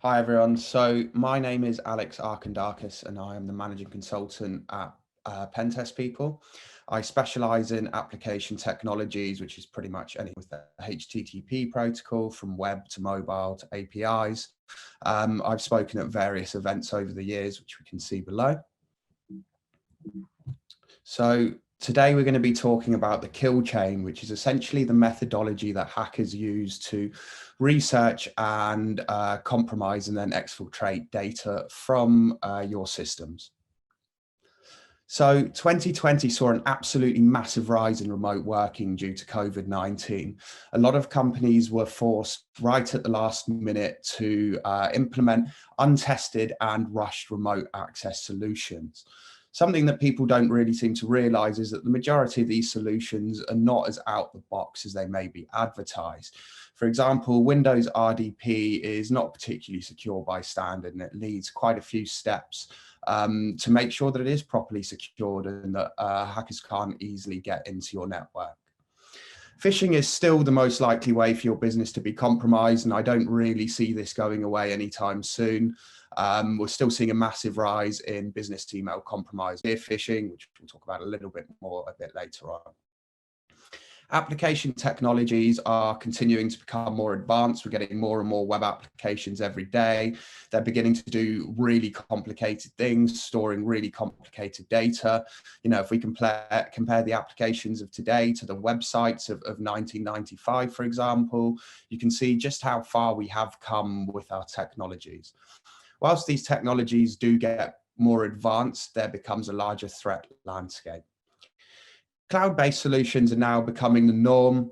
Hi everyone. So my name is Alex Archondakis and I am the managing consultant at Pentest People. I specialize in application technologies, which is pretty much anything with the HTTP protocol from web to mobile to APIs. I've spoken at various events over the years, which we can see below. So today we're going to be talking about the kill chain, which is essentially the methodology that hackers use to research and compromise and then exfiltrate data from your systems. So 2020 saw an absolutely massive rise in remote working due to COVID-19. A lot of companies were forced right at the last minute to implement untested and rushed remote access solutions. Something that people don't really seem to realize is that the majority of these solutions are not as out the box as they may be advertised. For example, Windows RDP is not particularly secure by standard, and it needs quite a few steps to make sure that it is properly secured and that hackers can't easily get into your network. Phishing is still the most likely way for your business to be compromised, and I don't really see this going away anytime soon. We're still seeing a massive rise in business email compromise, phishing, which we'll talk about a little bit more a bit later on. Application technologies are continuing to become more advanced. We're getting more and more web applications every day. They're beginning to do really complicated things, storing really complicated data. You know, if we compare the applications of today to the websites of 1995, for example, you can see just how far we have come with our technologies. Whilst these technologies do get more advanced, there becomes a larger threat landscape. Cloud-based solutions are now becoming the norm.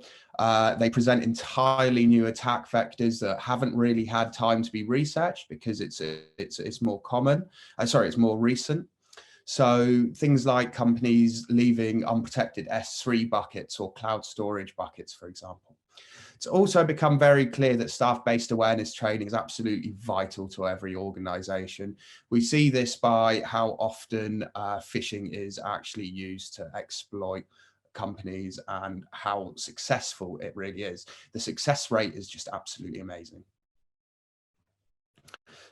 They present entirely new attack vectors that haven't really had time to be researched because it's more common. It's more recent. So things like companies leaving unprotected S3 buckets or cloud storage buckets, for example. It's also become very clear that staff-based awareness training is absolutely vital to every organization. We see this by how often phishing is actually used to exploit companies and how successful it really is. The success rate is just absolutely amazing.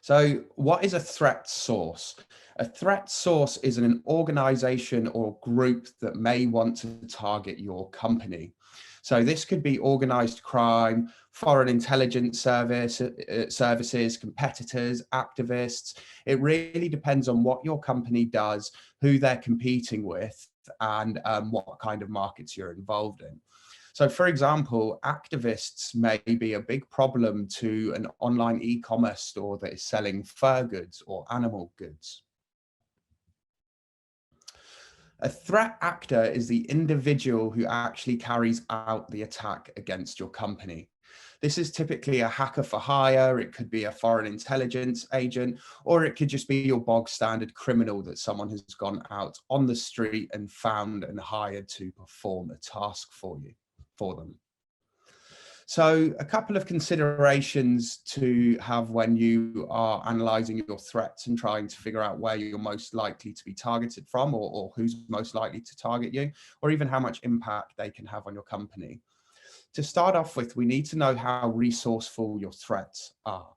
So what is a threat source? A threat source is an organization or group that may want to target your company. So this could be organized crime, foreign intelligence services, competitors, activists. It really depends on what your company does, who they're competing with, and what kind of markets you're involved in. So for example, activists may be a big problem to an online e-commerce store that is selling fur goods or animal goods. A threat actor is the individual who actually carries out the attack against your company. This is typically a hacker for hire, it could be a foreign intelligence agent, or it could just be your bog standard criminal that someone has gone out on the street and found and hired to perform a task for them. So a couple of considerations to have when you are analysing your threats and trying to figure out where you're most likely to be targeted from, or who's most likely to target you, or even how much impact they can have on your company. To start off with, we need to know how resourceful your threats are.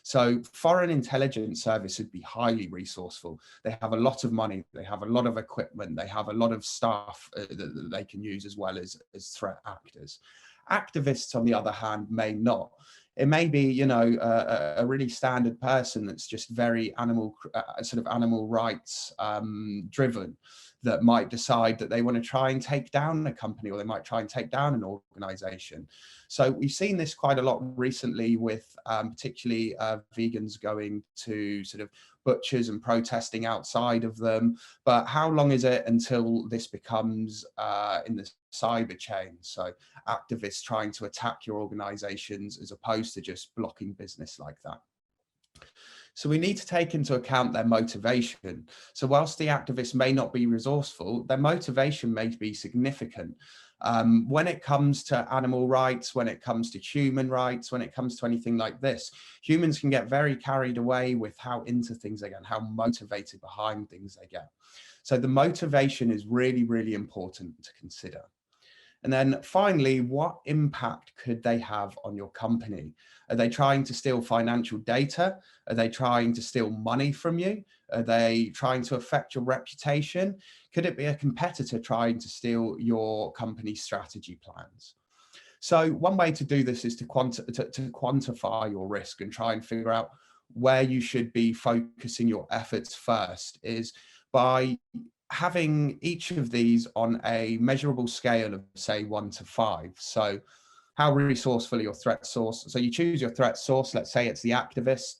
So foreign intelligence service would be highly resourceful. They have a lot of money, they have a lot of equipment, they have a lot of staff that they can use as well as threat actors. Activists, on the other hand, may not. It may be, you know, a really standard person that's just very animal rights driven, that might decide that they want to try and take down a company, or they might try and take down an organization. So we've seen this quite a lot recently with particularly vegans going to sort of butchers and protesting outside of them. But how long is it until this becomes in the cyber chain? So activists trying to attack your organizations as opposed to just blocking business like that. So we need to take into account their motivation. So whilst the activists may not be resourceful, their motivation may be significant. When it comes to animal rights, when it comes to human rights, when it comes to anything like this, humans can get very carried away with how into things they get, and how motivated behind things they get. So the motivation is really, really important to consider. And then finally, what impact could they have on your company? Are they trying to steal financial data? Are they trying to steal money from you? Are they trying to affect your reputation? Could it be a competitor trying to steal your company's strategy plans? So one way to do this is to quantify your risk and try and figure out where you should be focusing your efforts first, is by having each of these on a measurable scale of, say, 1 to 5. So how resourceful are your threat source? So you choose your threat source, let's say it's the activist.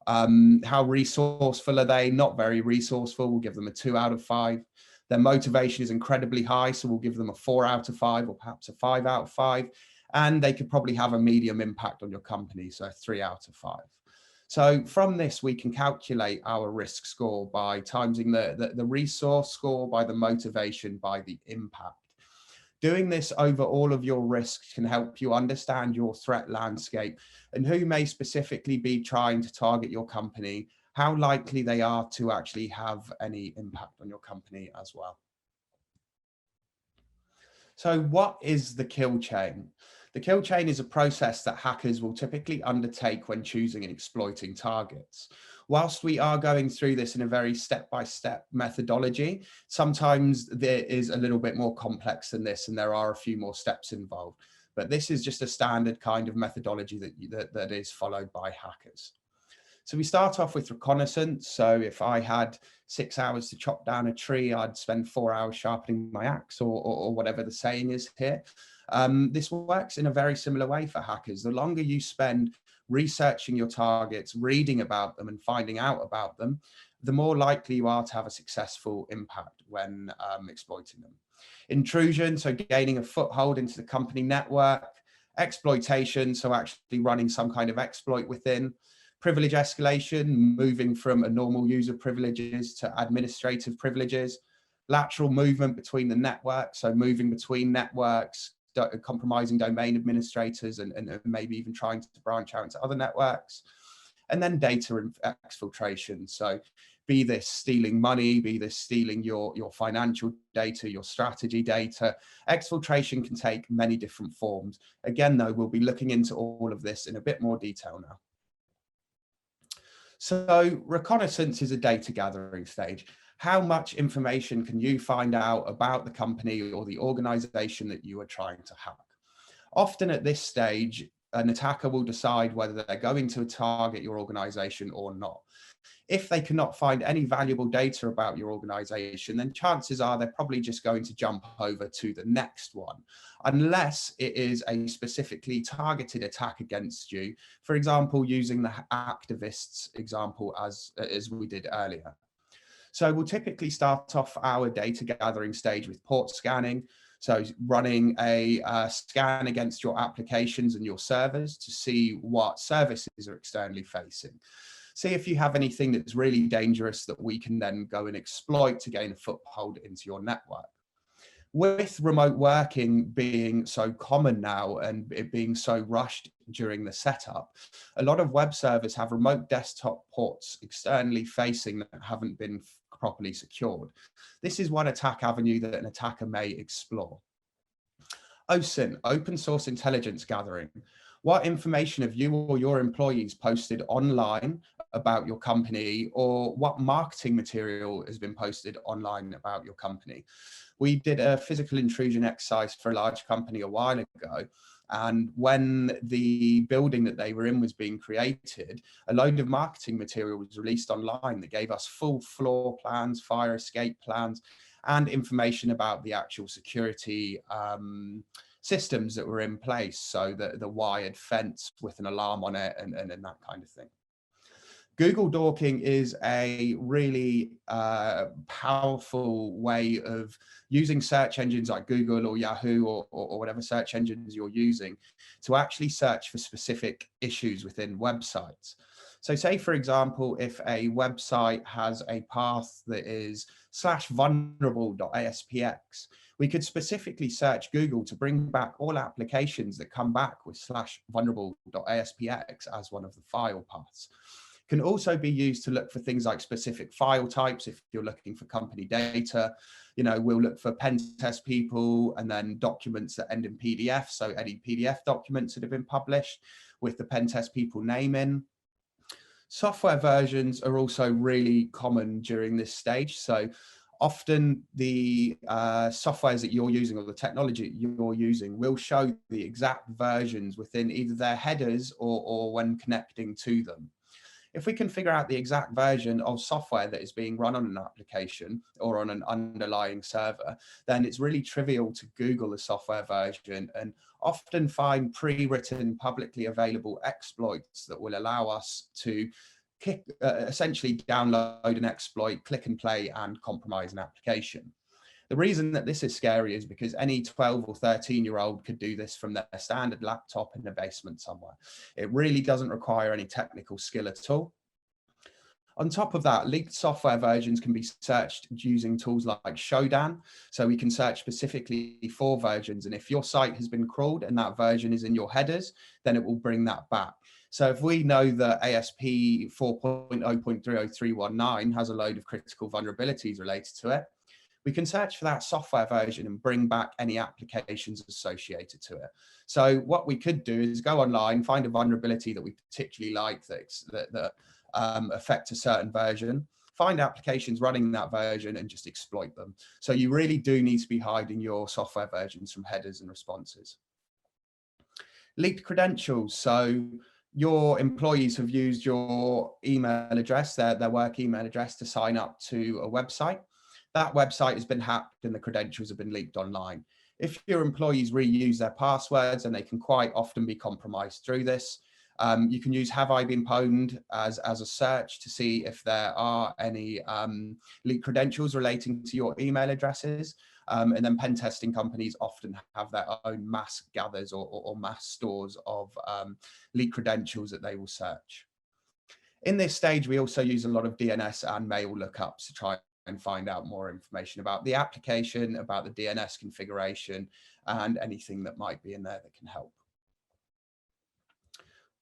How resourceful are they? Not very resourceful, we'll give them a 2 out of 5. Their motivation is incredibly high, so we'll give them a 4 out of 5, or perhaps a 5 out of 5. And they could probably have a medium impact on your company, so 3 out of 5. So from this, we can calculate our risk score by timesing the resource score by the motivation by the impact. Doing this over all of your risks can help you understand your threat landscape and who may specifically be trying to target your company, how likely they are to actually have any impact on your company as well. So what is the kill chain? The kill chain is a process that hackers will typically undertake when choosing and exploiting targets. Whilst we are going through this in a very step-by-step methodology, sometimes there is a little bit more complex than this, and there are a few more steps involved. But this is just a standard kind of methodology that is followed by hackers. So we start off with reconnaissance. So if I had 6 hours to chop down a tree, I'd spend 4 hours sharpening my axe, or whatever the saying is here. This works in a very similar way for hackers. The longer you spend researching your targets, reading about them and finding out about them, the more likely you are to have a successful impact when exploiting them. Intrusion, so gaining a foothold into the company network. Exploitation, so actually running some kind of exploit within. Privilege escalation, moving from a normal user privileges to administrative privileges. Lateral movement between the networks, so moving between networks, compromising domain administrators, and maybe even trying to branch out into other networks. And then data exfiltration, so be this stealing money, be this stealing your financial data, your strategy data. Exfiltration can take many different forms. Again, though, we'll be looking into all of this in a bit more detail now. So reconnaissance is a data gathering stage. How much information can you find out about the company or the organization that you are trying to hack? Often at this stage, an attacker will decide whether they're going to target your organization or not. If they cannot find any valuable data about your organization, then chances are they're probably just going to jump over to the next one, unless it is a specifically targeted attack against you, for example, using the activists example as we did earlier. So we'll typically start off our data gathering stage with port scanning. So running a scan against your applications and your servers to see what services are externally facing. See if you have anything that's really dangerous that we can then go and exploit to gain a foothold into your network. With remote working being so common now and it being so rushed during the setup, a lot of web servers have remote desktop ports externally facing that haven't been properly secured. This is one attack avenue that an attacker may explore. OSINT, open source intelligence gathering. What information have you or your employees posted online about your company, or what marketing material has been posted online about your company? We did a physical intrusion exercise for a large company a while ago. And when the building that they were in was being created, a load of marketing material was released online that gave us full floor plans, fire escape plans, and information about the actual security systems that were in place. So the wired fence with an alarm on it and that kind of thing. Google dorking is a really powerful way of using search engines like Google or Yahoo or whatever search engines you're using to actually search for specific issues within websites. So say, for example, if a website has a path that is /vulnerable.aspx, we could specifically search Google to bring back all applications that come back with /vulnerable.aspx as one of the file paths. Can also be used to look for things like specific file types. If you're looking for company data, we'll look for pen test people and then documents that end in PDF. So any PDF documents that have been published with the pen test people name in. Software versions are also really common during this stage. So often the softwares that you're using or the technology you're using will show the exact versions within either their headers or when connecting to them. If we can figure out the exact version of software that is being run on an application or on an underlying server, then it's really trivial to Google the software version and often find pre-written publicly available exploits that will allow us to essentially download an exploit, click and play, and compromise an application. The reason that this is scary is because any 12 or 13-year-old could do this from their standard laptop in a basement somewhere. It really doesn't require any technical skill at all. On top of that, leaked software versions can be searched using tools like Shodan. So we can search specifically for versions. And if your site has been crawled and that version is in your headers, then it will bring that back. So if we know that ASP 4.0.30319 has a load of critical vulnerabilities related to it, we can search for that software version and bring back any applications associated to it. So what we could do is go online, find a vulnerability that we particularly like that affect a certain version, find applications running that version and just exploit them. So you really do need to be hiding your software versions from headers and responses. Leaked credentials. So your employees have used your email address, their work email address, to sign up to a website. That website has been hacked and the credentials have been leaked online. If your employees reuse their passwords, and they can quite often be compromised through this, you can use Have I Been Pwned as a search to see if there are any leaked credentials relating to your email addresses. And then pen testing companies often have their own mass gathers or mass stores of leaked credentials that they will search. In this stage, we also use a lot of DNS and mail lookups to try and find out more information about the application, about the DNS configuration, and anything that might be in there that can help.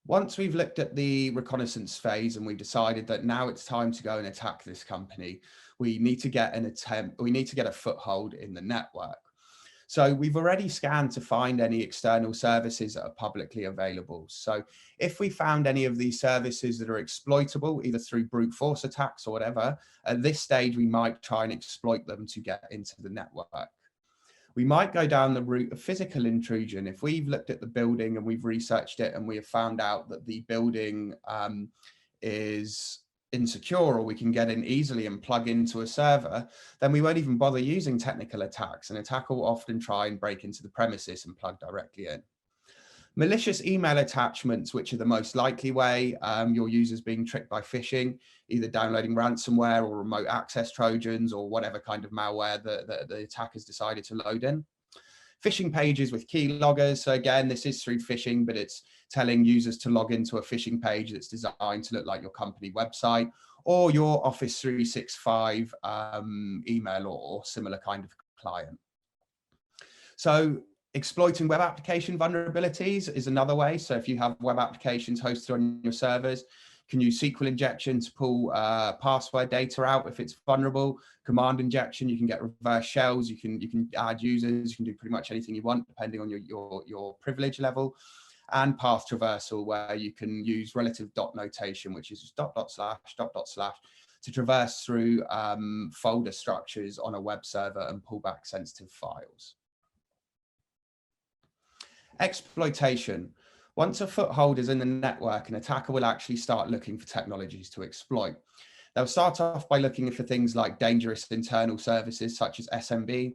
Once we've looked at the reconnaissance phase and we decided that now it's time to go and attack this company, we need to get a foothold in the network. So we've already scanned to find any external services that are publicly available. So if we found any of these services that are exploitable, either through brute force attacks or whatever, at this stage, we might try and exploit them to get into the network. We might go down the route of physical intrusion. If we've looked at the building and we've researched it and we have found out that the building is insecure, or we can get in easily and plug into a server, then we won't even bother using technical attacks. An attacker will often try and break into the premises and plug directly in. Malicious email attachments, which are the most likely way your users being tricked by phishing, either downloading ransomware or remote access Trojans or whatever kind of malware that the attackers decided to load in. Phishing pages with keyloggers. So again, this is through phishing, but it's telling users to log into a phishing page that's designed to look like your company website or your Office 365 email or similar kind of client. So exploiting web application vulnerabilities is another way. So if you have web applications hosted on your servers, can use SQL injection to pull password data out if it's vulnerable. Command injection, you can get reverse shells, you can add users, you can do pretty much anything you want depending on your privilege level. And path traversal, where you can use relative dot notation, which is just dot dot slash to traverse through folder structures on a web server and pull back sensitive files. Exploitation. Once a foothold is in the network, an attacker will actually start looking for technologies to exploit. They'll start off by looking for things like dangerous internal services such as SMB.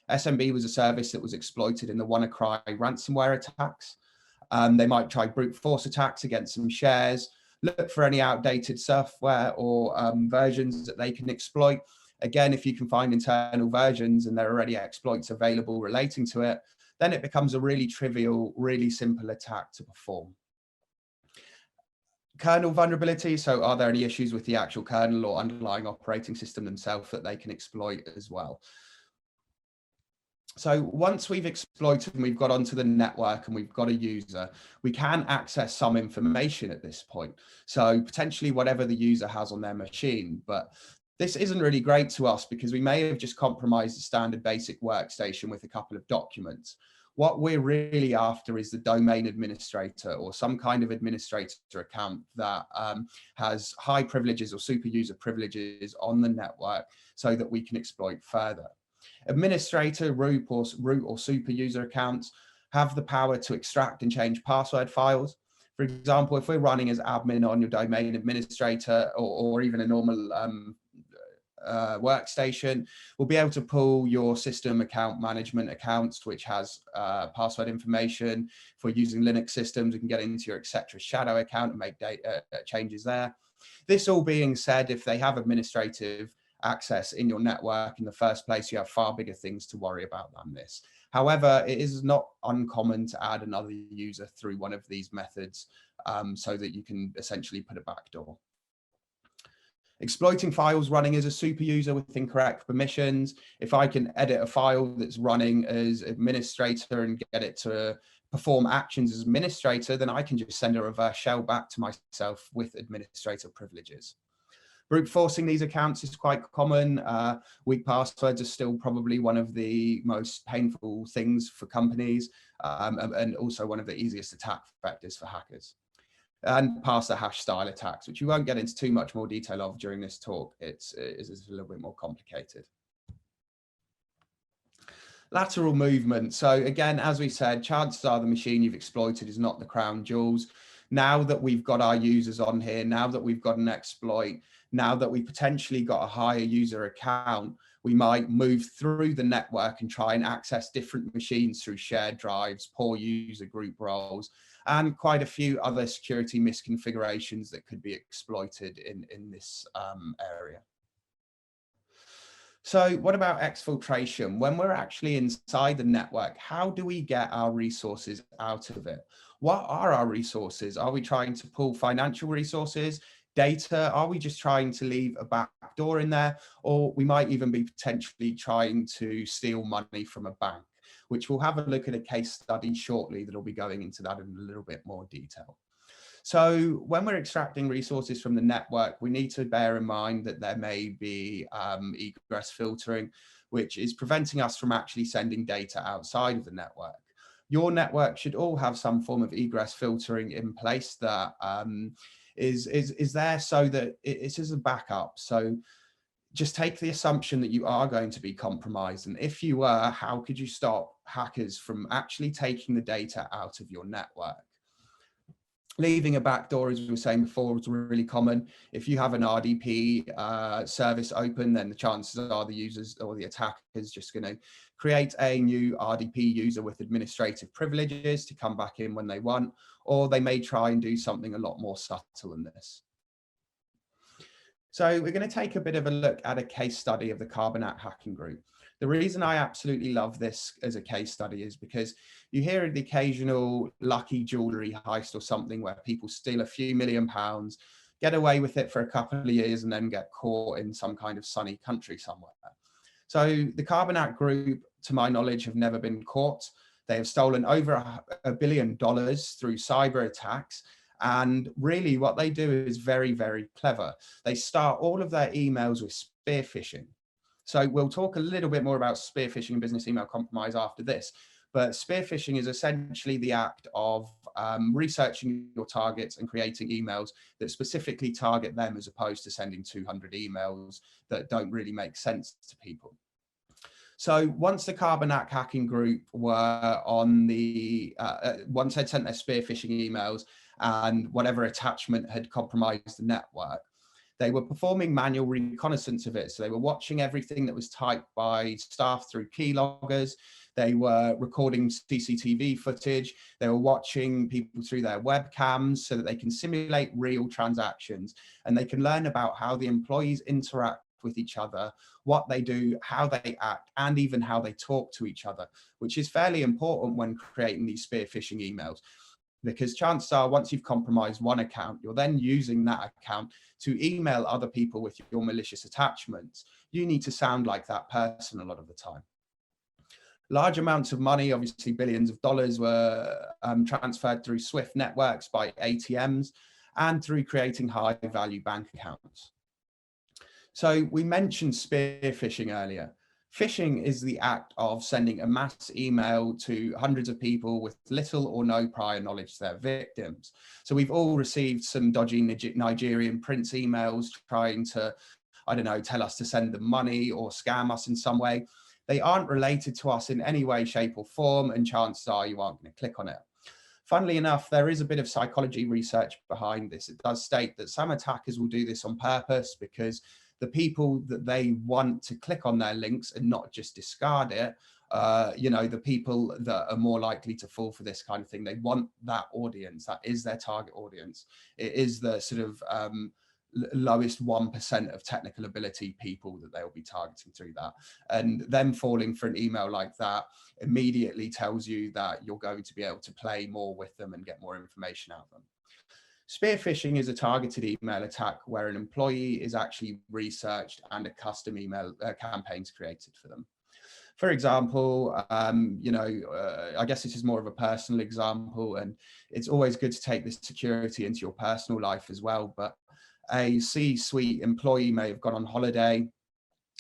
SMB was a service that was exploited in the WannaCry ransomware attacks. They might try brute force attacks against some shares, look for any outdated software or versions that they can exploit. Again, if you can find internal versions and there are already exploits available relating to it, then it becomes a really trivial, really simple attack to perform. Kernel vulnerability. So are there any issues with the actual kernel or underlying operating system themselves that they can exploit as well? So once we've exploited and we've got onto the network and we've got a user, we can access some information at this point. So potentially whatever the user has on their machine, but this isn't really great to us because we may have just compromised the standard basic workstation with a couple of documents. What we're really after is the domain administrator or some kind of administrator account that has high privileges or super user privileges on the network so that we can exploit further. Administrator, root or super user accounts have the power to extract and change password files. For example, if we're running as admin on your domain administrator or even a normal workstation, we'll be able to pull your system account management accounts, which has password information. If we're using Linux systems, we can get into your etc. shadow account and make data changes there. This all being said, if they have administrative access in your network in the first place, you have far bigger things to worry about than this. However, it is not uncommon to add another user through one of these methods so that you can essentially put a backdoor. Exploiting files running as a super user with incorrect permissions. If I can edit a file that's running as administrator and get it to perform actions as administrator, then I can just send a reverse shell back to myself with administrator privileges. Brute forcing these accounts is quite common. Weak passwords are still probably one of the most painful things for companies and also one of the easiest attack vectors for hackers. And pass the hash style attacks, which we won't get into too much more detail of during this talk. It's a little bit more complicated. Lateral movement. So again, as we said, chances are the machine you've exploited is not the crown jewels. Now that we've got our users on here, now that we've got an exploit, now that we potentially got a higher user account, we might move through the network and try and access different machines through shared drives, poor user group roles, and quite a few other security misconfigurations that could be exploited in this area. So what about exfiltration? When we're actually inside the network, how do we get our resources out of it? What are our resources? Are we trying to pull financial resources, data? Are we just trying to leave a backdoor in there? Or we might even be potentially trying to steal money from a bank, which we'll have a look at a case study shortly that'll be going into that in a little bit more detail. So when we're extracting resources from the network, we need to bear in mind that there may be egress filtering, which is preventing us from actually sending data outside of the network. Your network should all have some form of egress filtering in place that is there so that it's as a backup. So just take the assumption that you are going to be compromised. And if you were, how could you stop hackers from actually taking the data out of your network? Leaving a backdoor, as we were saying before, is really common. If you have an RDP service open, then the chances are the users or the attacker is just going to create a new RDP user with administrative privileges to come back in when they want, or they may try and do something a lot more subtle than this. So we're going to take a bit of a look at a case study of the Carbonate hacking group. The reason I absolutely love this as a case study is because you hear the occasional lucky jewelry heist or something where people steal a few £1 million, get away with it for a couple of years and then get caught in some kind of sunny country somewhere. So the Carbonate group, to my knowledge, have never been caught. They have stolen over $1 billion through cyber attacks. And really what they do is very, very clever. They start all of their emails with spearfishing. So we'll talk a little bit more about spearfishing and business email compromise after this. But spearfishing is essentially the act of researching your targets and creating emails that specifically target them as opposed to sending 200 emails that don't really make sense to people. So once the Carbonate hacking group were on the, once they'd sent their spearfishing emails and whatever attachment had compromised the network, they were performing manual reconnaissance of it. So they were watching everything that was typed by staff through keyloggers. They were recording CCTV footage. They were watching people through their webcams so that they can simulate real transactions and they can learn about how the employees interact with each other, what they do, how they act, and even how they talk to each other, which is fairly important when creating these spearfishing emails. Because chances are once you've compromised one account, you're then using that account to email other people with your malicious attachments. You need to sound like that person a lot of the time. Large amounts of money, obviously billions of dollars, were transferred through SWIFT networks by ATMs and through creating high value bank accounts. So we mentioned spearfishing earlier. Phishing is the act of sending a mass email to hundreds of people with little or no prior knowledge to their victims. So we've all received some dodgy Nigerian prince emails trying to, I don't know, tell us to send them money or scam us in some way. They aren't related to us in any way, shape or form, and chances are you aren't going to click on it. Funnily enough, there is a bit of psychology research behind this. It does state that some attackers will do this on purpose because the people that they want to click on their links and not just discard it, you know, the people that are more likely to fall for this kind of thing, they want that audience. That is their target audience. It is the sort of lowest 1% of technical ability people that they'll be targeting through that. And them falling for an email like that immediately tells you that you're going to be able to play more with them and get more information out of them. Spearfishing is a targeted email attack where an employee is actually researched and a custom email campaigns created for them. For example, you know, I guess this is more of a personal example, and it's always good to take this security into your personal life as well. But a C-suite employee may have gone on holiday,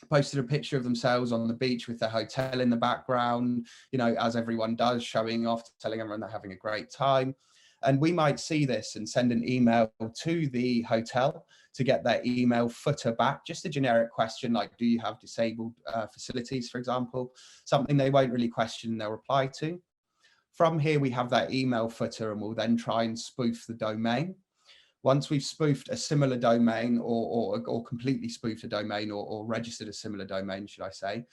posted a picture of themselves on the beach with their hotel in the background, you know, as everyone does, showing off, telling everyone they're having a great time. And we might see this and send an email to the hotel to get their email footer back, just a generic question like, do you have disabled facilities, for example, something they won't really question and they'll reply to. From here, we have that email footer and we'll then try and spoof the domain. Once we've spoofed a similar domain or completely spoofed a domain or registered a similar domain, should I say,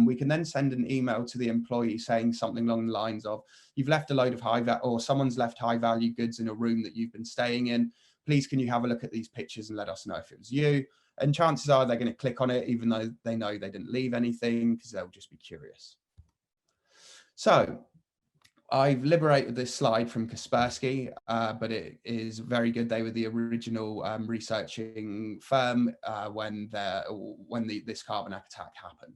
we can then send an email to the employee saying something along the lines of, you've left a load of or someone's left high value goods in a room that you've been staying in. Please, can you have a look at these pictures and let us know if it was you? And chances are they're going to click on it, even though they know they didn't leave anything, because they'll just be curious. So I've liberated this slide from Kaspersky, but it is very good. They were the original researching firm when this Carbonac attack happened.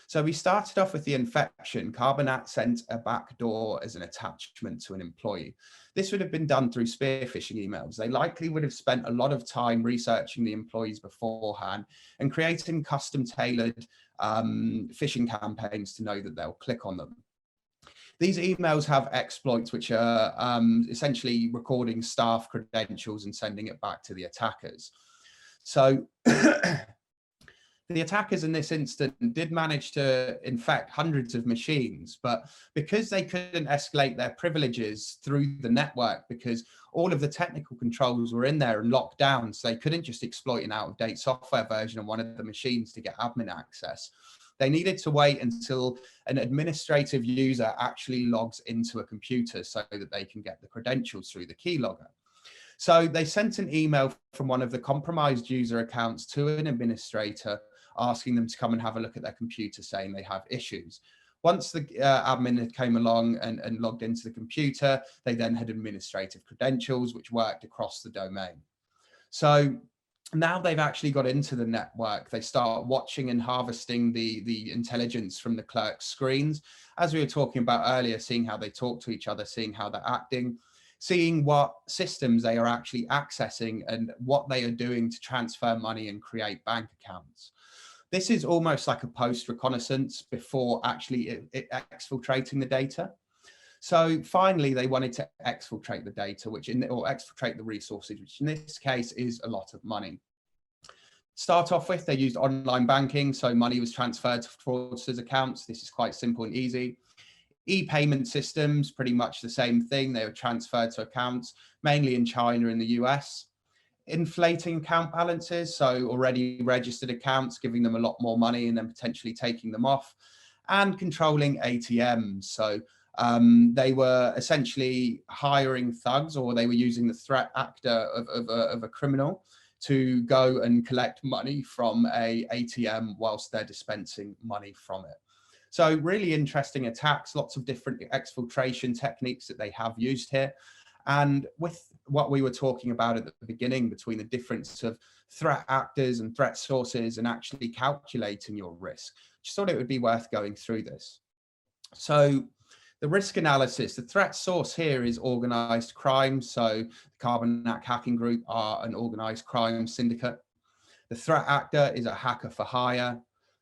So we started off with the infection. Carbonac sent a backdoor as an attachment to an employee. This would have been done through spearfishing emails. They likely would have spent a lot of time researching the employees beforehand and creating custom tailored phishing campaigns to know that they'll click on them. These emails have exploits, which are essentially recording staff credentials and sending it back to the attackers. So the attackers in this instance did manage to infect hundreds of machines, but because they couldn't escalate their privileges through the network, because all of the technical controls were in there and locked down, so they couldn't just exploit an out-of-date software version of one of the machines to get admin access. They needed to wait until an administrative user actually logs into a computer so that they can get the credentials through the keylogger. So they sent an email from one of the compromised user accounts to an administrator asking them to come and have a look at their computer, saying they have issues. Once the admin came along and logged into the computer, they then had administrative credentials, which worked across the domain. So now they've actually got into the network, they start watching and harvesting the intelligence from the clerk's screens. As we were talking about earlier, seeing how they talk to each other, seeing how they're acting, seeing what systems they are actually accessing and what they are doing to transfer money and create bank accounts. This is almost like a post-reconnaissance before actually exfiltrating the data. So finally, they wanted to exfiltrate the data, or exfiltrate the resources, which in this case is a lot of money. Start off with, they used online banking, so money was transferred to fraudsters' accounts. This is quite simple and easy. E-payment systems, pretty much the same thing. They were transferred to accounts, mainly in China and the US. Inflating account balances, so already registered accounts, giving them a lot more money and then potentially taking them off. And controlling ATMs, so they were essentially hiring thugs, or they were using the threat actor of a criminal to go and collect money from a ATM whilst they're dispensing money from it. So really interesting attacks, lots of different exfiltration techniques that they have used here. And with what we were talking about at the beginning between the difference of threat actors and threat sources and actually calculating your risk, just thought it would be worth going through this. So the risk analysis, the threat source here is organised crime. So the Carbonac hacking group are an organised crime syndicate. The threat actor is a hacker for hire.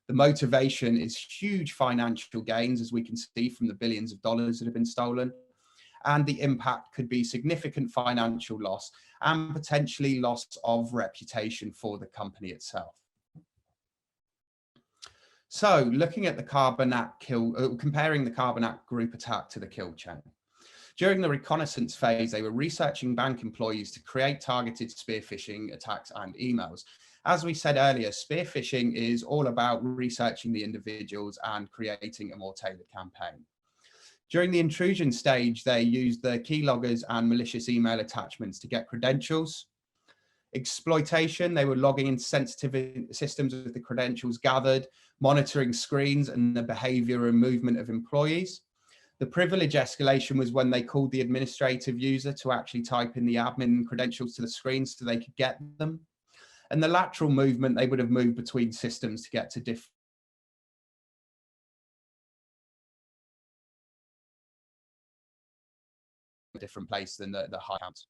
The motivation is huge financial gains, as we can see from the billions of dollars that have been stolen. And the impact could be significant financial loss and potentially loss of reputation for the company itself. So looking at the Carbonac comparing the Carbonac group attack to the kill chain. During the reconnaissance phase, they were researching bank employees to create targeted spearfishing attacks and emails. As we said earlier, spearfishing is all about researching the individuals and creating a more tailored campaign. During the intrusion stage, they used the keyloggers and malicious email attachments to get credentials. Exploitation, they were logging into sensitive systems with the credentials gathered, monitoring screens and the behavior and movement of employees. The privilege escalation was when they called the administrative user to actually type in the admin credentials to the screen so they could get them. And the lateral movement, they would have moved between systems to get to different place than the high accounts.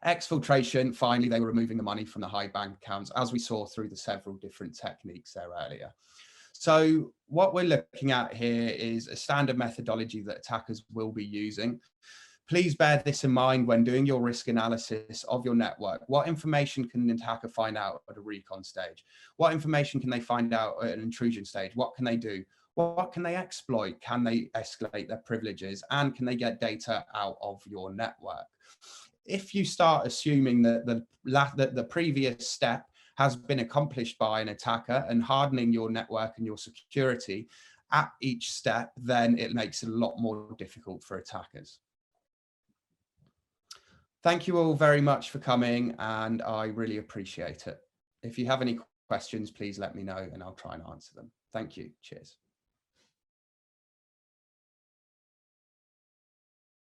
Exfiltration, finally, they were removing the money from the high bank accounts, as we saw through the several different techniques there earlier. So what we're looking at here is a standard methodology that attackers will be using. Please bear this in mind when doing your risk analysis of your network. What information can an attacker find out at a recon stage? What information can they find out at an intrusion stage? What can they do? What can they exploit? Can they escalate their privileges? And can they get data out of your network? If you start assuming that the previous step has been accomplished by an attacker and hardening your network and your security at each step, then it makes it a lot more difficult for attackers. Thank you all very much for coming, and I really appreciate it. If you have any questions, please let me know and I'll try and answer them. Thank you. Cheers.